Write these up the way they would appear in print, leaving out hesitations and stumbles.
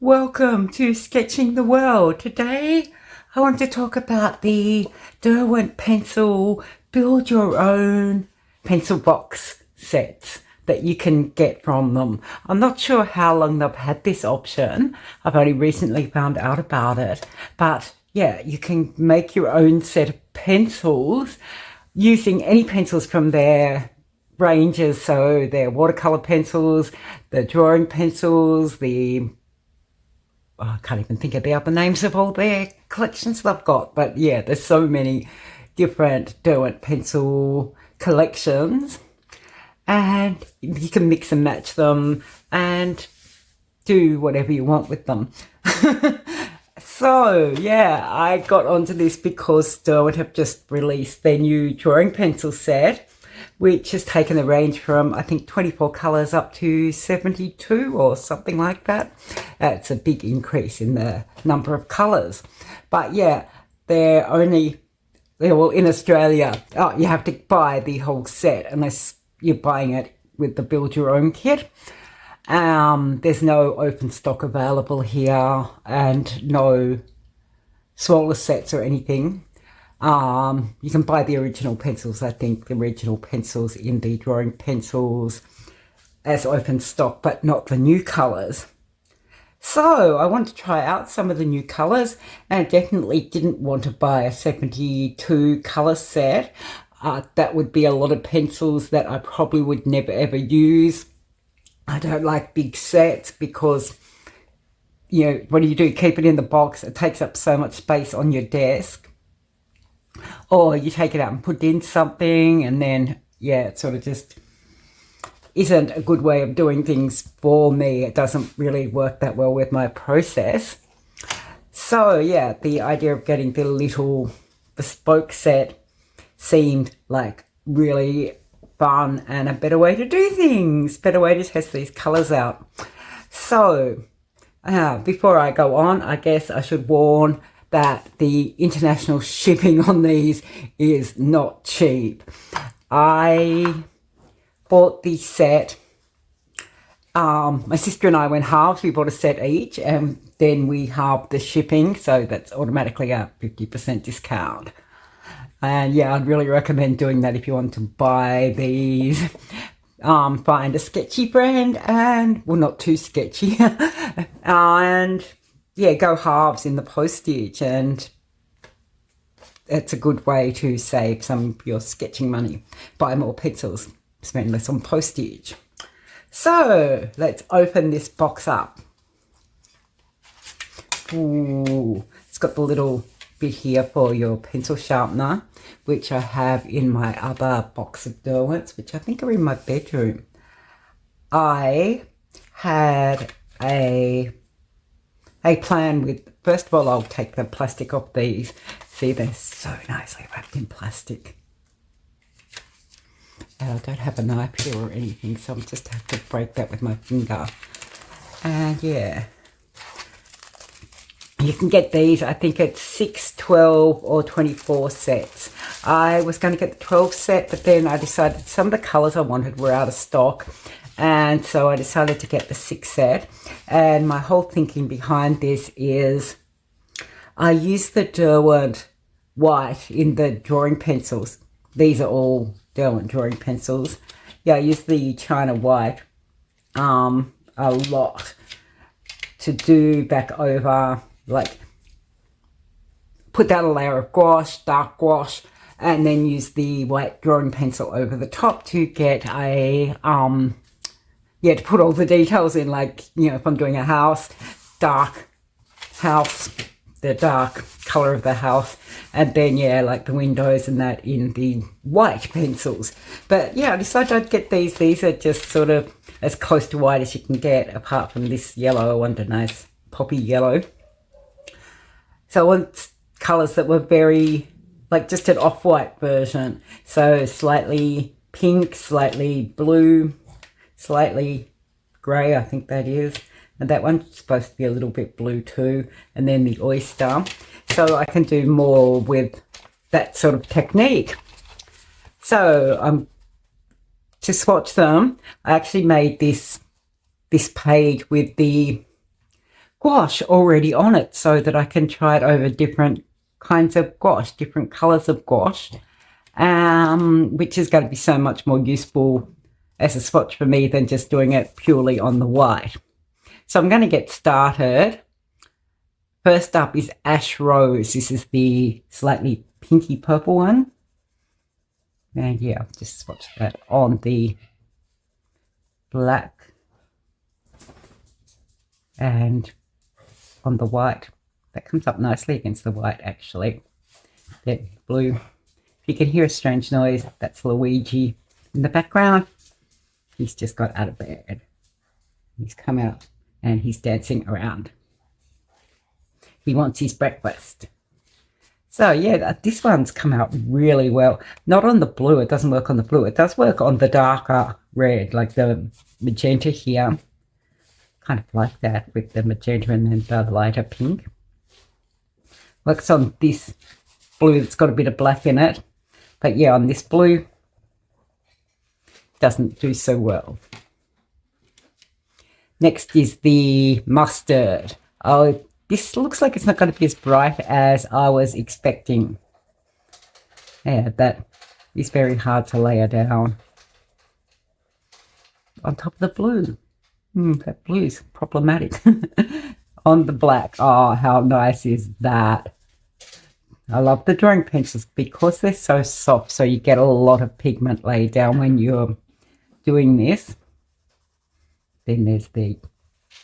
Welcome to Sketching the World. Today I want to talk about the Derwent Pencil build your own pencil box sets that you can get from them. I'm not sure how long they've had this option. I've only recently found out about it. But yeah, you can make your own set of pencils using any pencils from their ranges. So their watercolor pencils, the drawing pencils, I can't even think of the other names of all their collections they've got. But yeah, there's so many different Derwent pencil collections. And you can mix and match them and do whatever you want with them. So yeah, I got onto this because Derwent have just released their new drawing pencil set, which has taken the range from, I think, 24 colours up to 72 or something like that. It's a big increase in the number of colours. But yeah, well, in Australia, you have to buy the whole set unless you're buying it with the build your own kit. There's no open stock available here and no smaller sets or anything. You can buy the original pencils, I think, the original pencils in the drawing pencils as open stock, but not the new colours. So I want to try out some of the new colours, and I definitely didn't want to buy a 72 colour set. That would be a lot of pencils that I probably would never ever use. I don't like big sets because, you know, what do? Keep it in the box. It takes up so much space on your desk. Or you take it out and put in something, and then, yeah, it sort of just isn't a good way of doing things for me. It doesn't really work that well with my process. So, yeah, the idea of getting the little bespoke set seemed like really fun and a better way to do things, better way to test these colours out. So, before I go on, I guess I should warn that the international shipping on these is not cheap. I bought the set. My sister and I went halves. We bought a set each, and then we halved the shipping, so that's automatically a 50% discount. And yeah, I'd really recommend doing that if you want to buy these. Find a sketchy brand, and, well, not too sketchy, and yeah, go halves in the postage, and it's a good way to save some of your sketching money. Buy more pencils, spend less on postage. So let's open this box up. Ooh, it's got the little bit here for your pencil sharpener, which I have in my other box of Derwents, which I think are in my bedroom. I had a plan with, first of all, I'll take the plastic off these. See, they're so nicely wrapped in plastic. And I don't have a knife here or anything, so I'll just have to break that with my finger. And yeah, you can get these, I think it's 6, 12 or 24 sets. I was going to get the 12 set, but then I decided some of the colours I wanted were out of stock. And so I decided to get the 6 set. And my whole thinking behind this is I use the Derwent white in the drawing pencils. These are all Derwent drawing pencils. Yeah, I use the China white a lot to do back over, like, put down a layer of gouache, dark gouache, and then use the white drawing pencil over the top to get a to put all the details in, like, you know, if I'm doing a house, dark house, the dark colour of the house, and then, yeah, like the windows and that in the white pencils. But yeah, I decided I'd get these. These are just sort of as close to white as you can get, apart from this yellow. I want a nice poppy yellow. So I want colours that were very, like, just an off-white version. So slightly pink, slightly blue, slightly grey, I think that is. And that one's supposed to be a little bit blue too. And then the oyster. So I can do more with that sort of technique. So to swatch them, I actually made this page with the gouache already on it so that I can try it over different kinds of gouache, different colours of gouache, which is going to be so much more useful as a swatch for me than just doing it purely on the white. So I'm going to get started. First up is Ash Rose. This is the slightly pinky purple one. And yeah, just swatch that on the black and on the white. That comes up nicely against the white, actually. Then blue. If you can hear a strange noise, that's Luigi in the background. He's just got out of bed. He's come out and he's dancing around. He wants his breakfast. So yeah, this one's come out really well. Not on the blue, it doesn't work on the blue. It does work on the darker red, like the magenta here. Kind of like that with the magenta and then the lighter pink. Works on this blue that's got a bit of black in it. But yeah, on this blue, doesn't do so well. Next is the mustard. Oh, this looks like it's not going to be as bright as I was expecting. Yeah, that is very hard to layer down on top of the blue. That blue is problematic. On the black, oh, how nice is that? I love the drawing pencils because they're so soft, so you get a lot of pigment laid down when you're doing this. Then there's the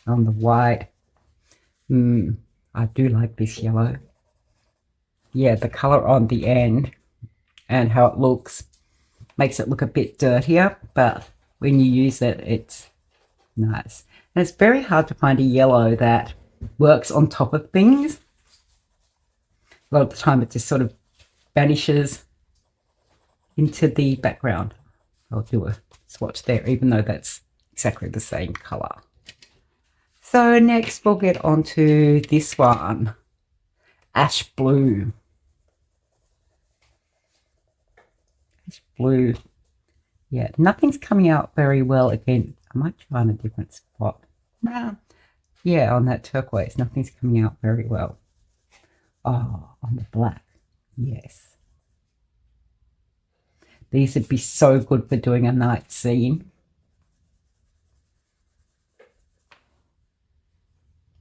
on the white. I do like this yellow. Yeah, the color on the end and how it looks makes it look a bit dirtier, but when you use it, it's nice. And it's very hard to find a yellow that works on top of things. A lot of the time it just sort of vanishes into the background. I'll do a swatch there, even though that's exactly the same color. So next we'll get on to this one, Ash Blue. Ash Blue. Yeah, nothing's coming out very well again. I might try on a different spot. Nah. Yeah, on that turquoise, nothing's coming out very well. Oh, on the black. Yes. These would be so good for doing a night scene.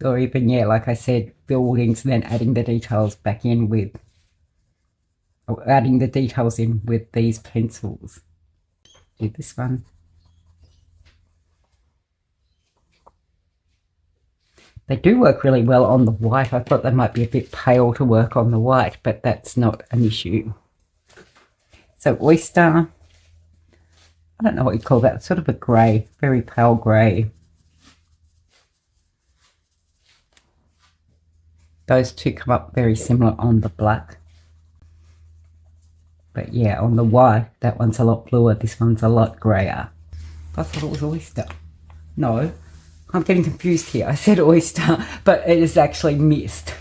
Or even, yeah, like I said, buildings, and then adding the details back in with, or adding the details in with these pencils. Do this one. They do work really well on the white. I thought they might be a bit pale to work on the white, but that's not an issue. So oyster, I don't know what you call that, sort of a grey, very pale grey. Those two come up very similar on the black. But yeah, on the white, that one's a lot bluer, this one's a lot greyer. I thought it was oyster. No, I'm getting confused here. I said oyster, but it is actually mist.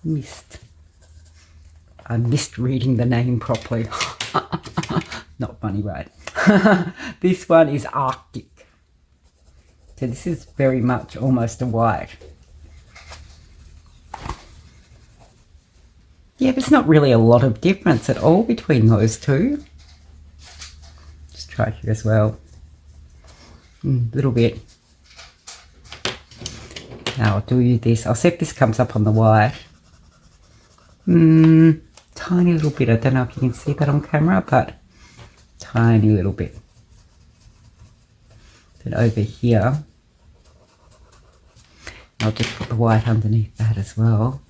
Mist. I missed reading the name properly. Not funny, right? This one is Arctic. So this is very much almost a white. Yeah, there's not really a lot of difference at all between those two. Just try here as well. A little bit. Now I'll do this. I'll see if this comes up on the white. Tiny little bit. I don't know if you can see that on camera, but tiny little bit. Then over here, I'll just put the white underneath that as well.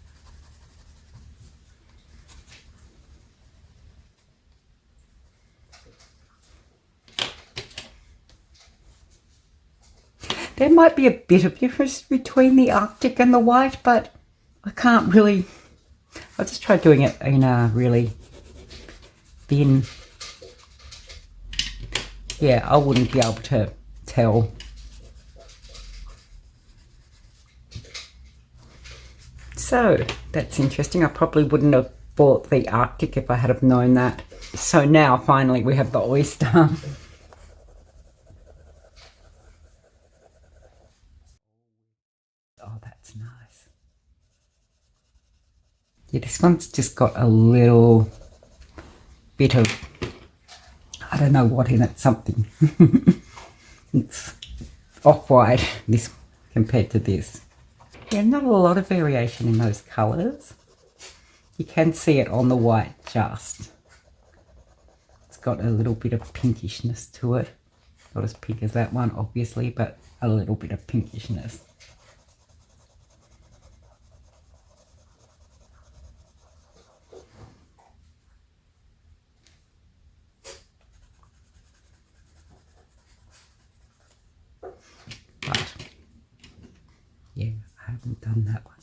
There might be a bit of difference between the Arctic and the white, but I can't really. I'll just try doing it in a really thin. Yeah, I wouldn't be able to tell. So that's interesting. I probably wouldn't have bought the Arctic if I had have known that. So now finally we have the oyster. That's nice. Yeah, this one's just got a little bit of, I don't know what in it, something. It's off-white, this compared to this. Yeah, not a lot of variation in those colours. You can see it on the white just. It's got a little bit of pinkishness to it. Not as pink as that one, obviously, but a little bit of pinkishness. But, yeah, I haven't done that one.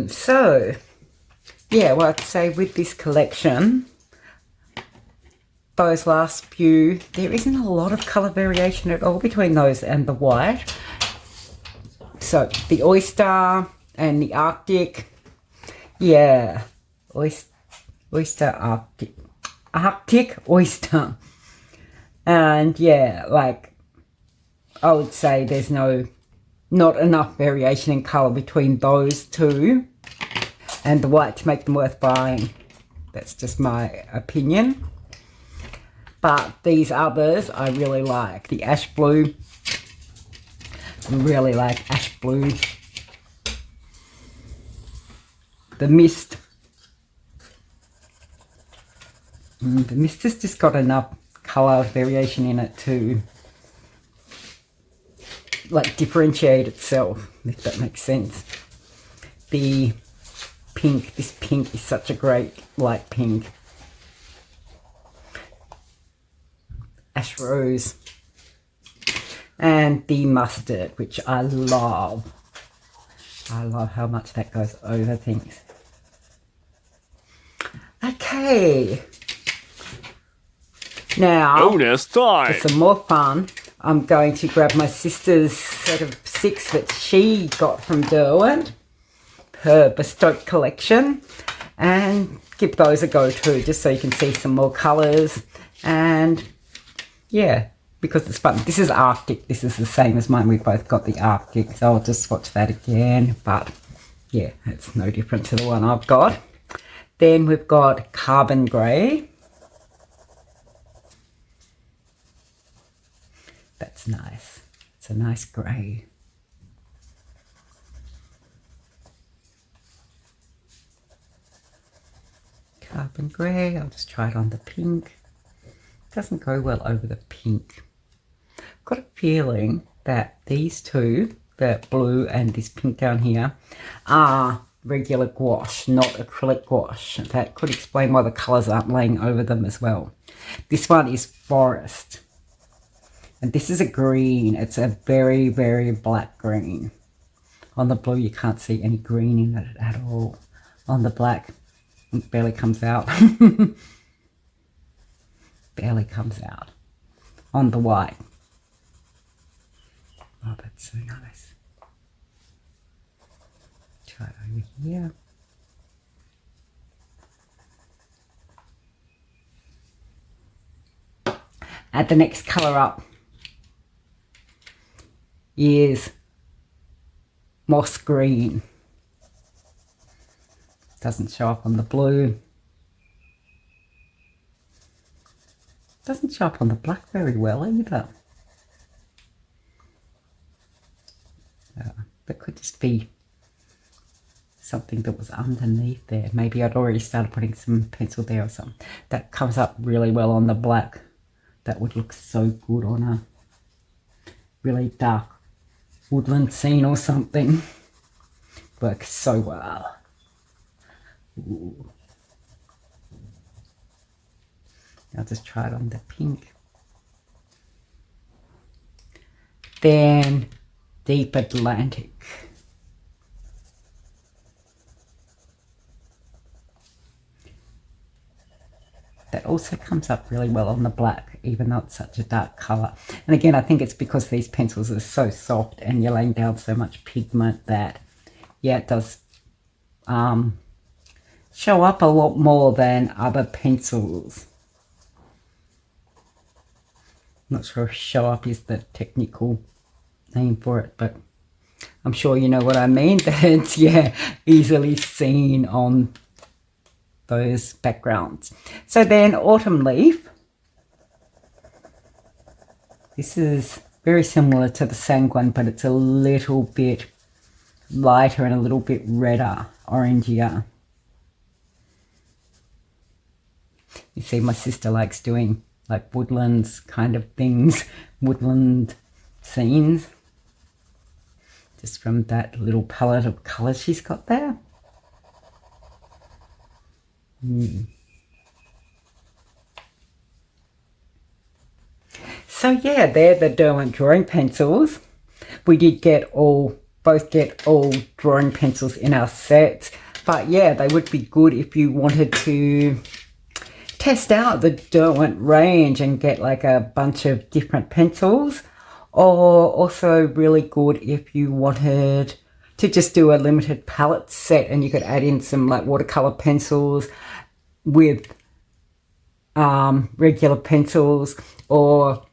So, yeah, well, I'd say with this collection, those last few, there isn't a lot of colour variation at all between those and the white. So, the oyster and the Arctic, yeah, oyster, Arctic oyster. And yeah, like, I would say there's not enough variation in colour between those two and the white to make them worth buying. That's just my opinion. But these others I really like. The ash blue, I really like ash blue. The mist. The mist has just got enough colour variation in it to like differentiate itself, if that makes sense. The pink, this pink is such a great light pink. Ash rose. And the mustard, which I love. I love how much that goes over things. Okay. Now, bonus time. for some more fun, I'm going to grab my sister's set of 6 that she got from Derwent, her bespoke collection, and give those a go too, just so you can see some more colours. And yeah, because it's fun. This is Arctic. This is the same as mine. We've both got the Arctic, so I'll just swatch that again. But yeah, it's no different to the one I've got. Then we've got Carbon Grey. That's nice. It's a nice grey. Carbon grey. I'll just try it on the pink. Doesn't go well over the pink. I've got a feeling that these two, the blue and this pink down here, are regular gouache, not acrylic gouache. That could explain why the colours aren't laying over them as well. This one is forest. And this is a green. It's a very, very black green. On the blue, you can't see any green in it at all. On the black, it barely comes out. Barely comes out. On the white. Oh, that's so nice. Try it over here. Add the next colour up. Is moss green. Doesn't show up on the blue. Doesn't show up on the black very well either. That could just be something that was underneath there. Maybe I'd already started putting some pencil there or something. That comes up really well on the black. That would look so good on a really dark woodland scene or something. Works so well. Ooh. I'll just try it on the pink. Then Deep Atlantic. That also comes up really well on the black, even though it's such a dark colour. And again, I think it's because these pencils are so soft and you're laying down so much pigment that, yeah, it does show up a lot more than other pencils. Not sure if show up is the technical name for it, but I'm sure you know what I mean, that it's, yeah, easily seen on those backgrounds. So then Autumn Leaf. This is very similar to the Sanguine, but it's a little bit lighter and a little bit redder, orangier. You see, my sister likes doing like woodlands kind of things, woodland scenes, just from that little palette of colours she's got there. So yeah, they're the Derwent drawing pencils. We did both get all drawing pencils in our sets, but yeah, they would be good if you wanted to test out the Derwent range and get like a bunch of different pencils, or also really good if you wanted to just do a limited palette set and you could add in some like watercolor pencils with regular pencils, or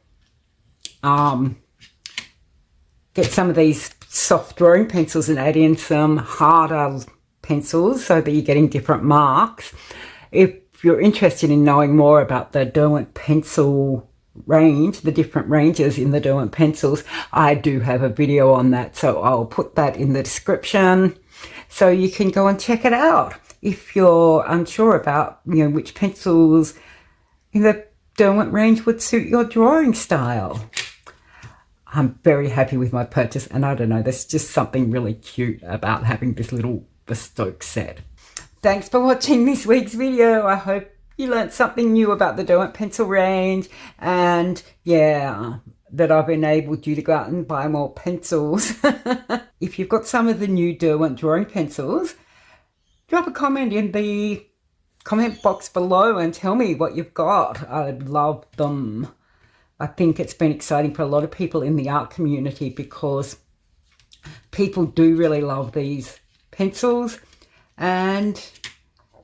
get some of these soft drawing pencils and add in some harder pencils so that you're getting different marks. If you're interested in knowing more about the Derwent pencil range, the different ranges in the Derwent pencils, I do have a video on that, so I'll put that in the description so you can go and check it out if you're unsure about, you know, which pencils in the Derwent range would suit your drawing style. I'm very happy with my purchase, and I don't know, there's just something really cute about having this little bespoke set. Thanks for watching this week's video. I hope you learned something new about the Derwent pencil range, and yeah, that I've enabled you to go out and buy more pencils. If you've got some of the new Derwent drawing pencils, drop a comment in the comment box below and tell me what you've got. I'd love them. I think it's been exciting for a lot of people in the art community because people do really love these pencils. And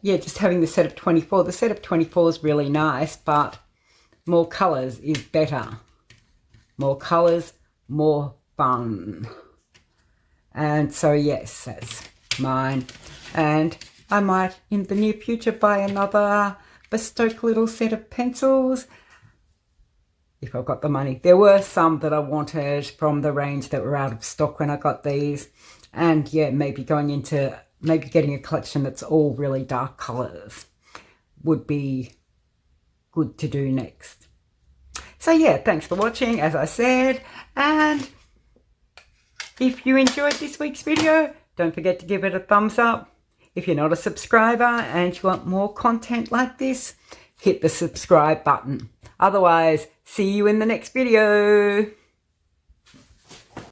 yeah, just having the set of 24. The set of 24 is really nice, but more colours is better. More colours, more fun. And so yes, that's mine. And I might in the near future buy another bespoke little set of pencils if I've got the money. There were some that I wanted from the range that were out of stock when I got these. And yeah, maybe getting a collection that's all really dark colours would be good to do next. So yeah, thanks for watching, as I said. And if you enjoyed this week's video, don't forget to give it a thumbs up. If you're not a subscriber and you want more content like this, hit the subscribe button. Otherwise, see you in the next video.